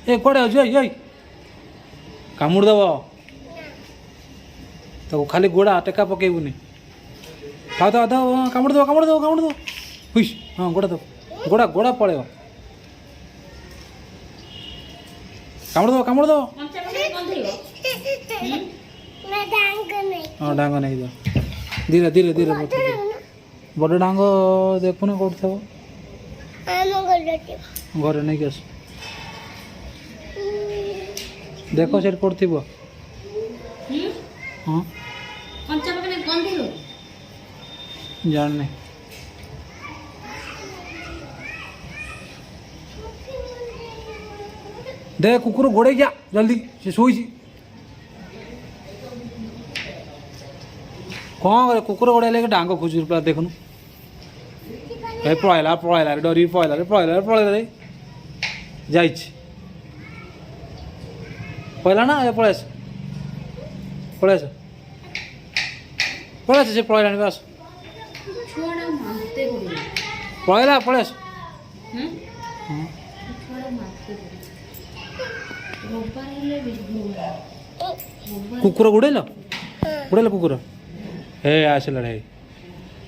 ए कुआड़े जाऊ कामुड़ दब तो खाली गोड़ा टेका पकेबुनि खाओ तो अधा कामुड़ दो हुई हाँ गोड़ा दो गोड़ा गोड़ा पड़े कामुड़ दो हाँ डांग नहीं दो धीरे धीरे धीरे बड़ डांग देखुन कौट थो घर नहीं आस देखो से कौट थी हाँ जानने दे कुकुर गोड़े जा जल्दी से सोई कौन करे कुकुर गोड़े लेके डांग खोज पे देखनु पळायला डरी पळायला रे जाइछ पळायला ना पळायस से पळायला बस पळायला कुकुर गुड़ेल कुकुर हे आसला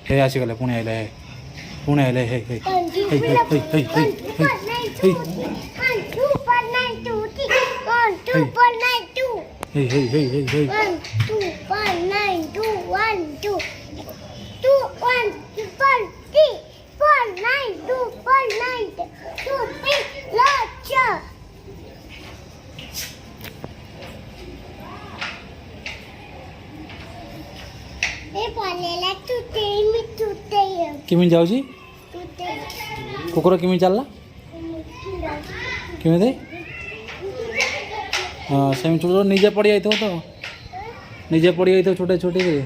हे आसीगले पुणे आइले हे हे किमिन जाऊची कुकुर किमिन चलला किमिन दे हाँ सेम छोटे निजे पड़ी आई तो निजे पड़ी आई तो छोटे छोटे के